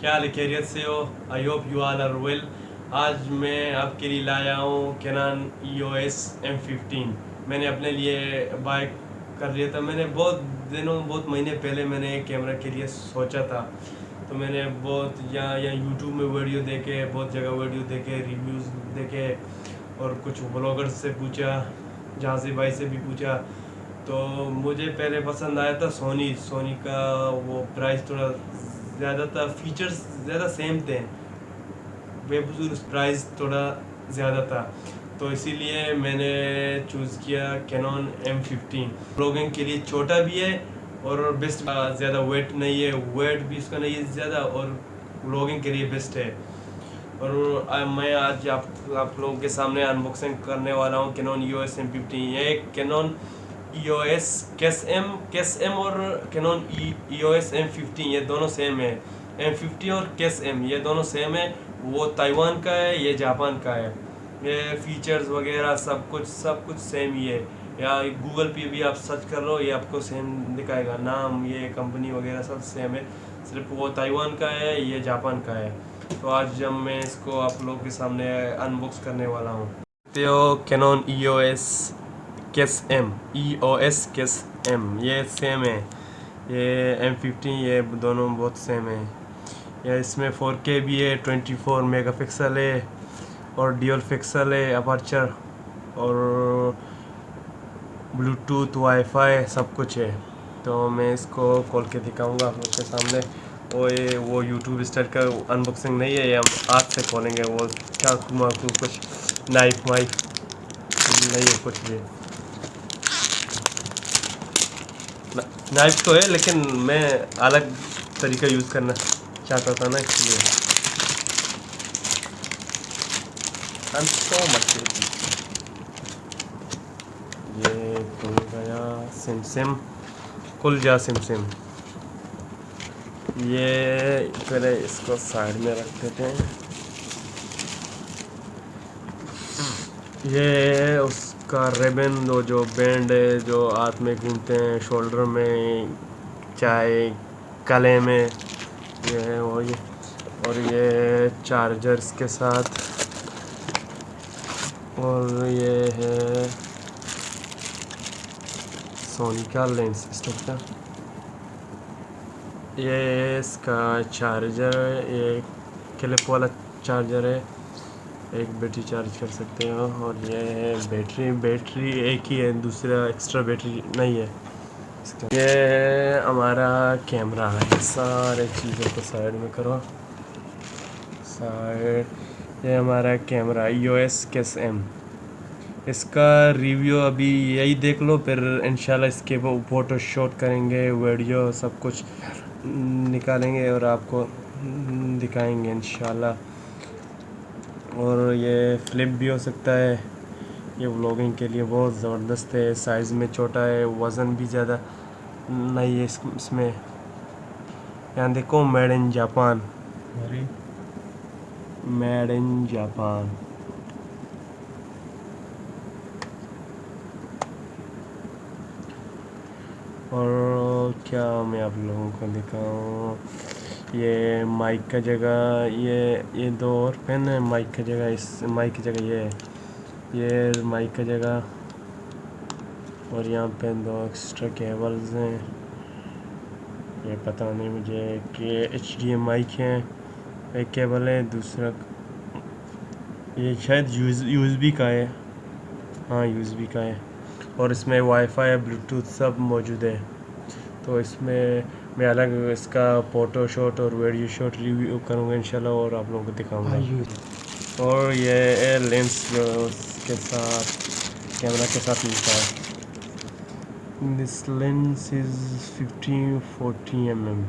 क्या हाल है, खैरियत से हो? I hope you all are well. आज मैं आपके लिए लाया हूँ कैनन EOS M15। मैंने अपने लिए बाय कर लिया था। मैंने बहुत महीने पहले मैंने एक कैमरा के लिए सोचा था। तो मैंने बहुत यहाँ यूट्यूब में वीडियो देखे, बहुत जगह वीडियो देखे, रिव्यूज़ देखे और कुछ ब्लॉगर्स से पूछा, जहाँ से भाई से भी पूछा। तो मुझे पहले पसंद आया था सोनी का। वो प्राइस थोड़ा ज़्यादा था, फीचर्स ज़्यादा सेम थे, बेफजूल प्राइस थोड़ा ज़्यादा था। तो इसीलिए मैंने चूज़ किया कैनन M15। ब्लॉगिंग के लिए छोटा भी है और बेस्ट, ज़्यादा वेट नहीं है, वेट भी इसका नहीं है ज़्यादा, और ब्लॉगिंग के लिए बेस्ट है। और मैं आज आप लोगों के सामने अनबॉक्सिंग करने वाला हूँ कैनन EOS M15। ये कैनन EOS केस एम और कैनन EOS M15 ये दोनों सेम है। M50 और केस एम ये दोनों सेम है। वो ताइवान का है, ये जापान का है। ये फीचर्स वगैरह सब कुछ सेम ही है। या गूगल पे भी आप सर्च कर लो, ये आपको सेम दिखाएगा, नाम ये कंपनी वगैरह सब सेम है। सिर्फ वो ताइवान का है, ये जापान का है। तो आज जब मैं इसको आप लोगों के सामने अनबॉक्स करने वाला हूँ। तो कैनन EOS केस एम ये सेम है। ये M50 ये दोनों बहुत सेम है। ये इसमें 4K भी है, 24 मेगापिक्सल है और ड्यूल पिक्सल है अपर्चर, और ब्लूटूथ वाईफाई सब कुछ है। तो मैं इसको खोल के दिखाऊंगा आप लोग के सामने। वो यूट्यूब स्टाइल का अनबॉक्सिंग नहीं है, ये हम हाथ से खोलेंगे। वो चाकू माकू कुछ नाइफ वाइफ नहीं है कुछ भी। नाइफ तो है लेकिन मैं अलग तरीका यूज़ करना चाहता था ना, इसलिए। I'm so much ये खुल गया। सिम खुल जा सिम। ये पहले इसको साइड में रख देते हैं। ये उसका रिबन, जो बैंड है जो हाथ में घूमते हैं, शोल्डर में, चाहे गले में, ये है वो ये। और ये चार्जर्स के साथ, और ये है सोनी का लेंस सिस्टम का। ये इसका चार्जर, ये क्लिप वाला चार्जर है, एक बैटरी चार्ज कर सकते हो। और ये है बैटरी एक ही है, दूसरा एक्स्ट्रा बैटरी नहीं है इसका। ये है हमारा कैमरा है। सारे चीज़ों को साइड में करो, साइड। ये हमारा कैमरा EOS केस एम। इसका रिव्यू अभी यही देख लो, फिर इंशाल्लाह इसके वो फ़ोटो शूट करेंगे, वीडियो सब कुछ निकालेंगे और आपको दिखाएंगे इंशाल्लाह। और ये फ्लिप भी हो सकता है। ये व्लॉगिंग के लिए बहुत ज़बरदस्त है। साइज़ में छोटा है, वज़न भी ज़्यादा नहीं है इसमें। यहाँ देखो, made in Japan, made in Japan. और क्या मैं आप लोगों को दिखाऊं, ये माइक का जगह, ये दो और पेन है माइक का जगह। इस माइक की जगह ये माइक का जगह। और यहाँ पे दो एक्स्ट्रा केबल्स हैं, ये पता नहीं मुझे कि HDMI माइक है। एक केबल है, दूसरा ये शायद USB का है। हाँ, USB का है। और इसमें वाईफाई, ब्लूटूथ सब मौजूद है। तो इसमें मैं अलग इसका फ़ोटो शॉट और वीडियो शॉट रिव्यू करूँगा इंशाल्लाह, और आप लोगों को दिखाऊंगा। और ये लेंस जो उसके साथ, कैमरा के साथ मिलता है। This lens is 1540 mm।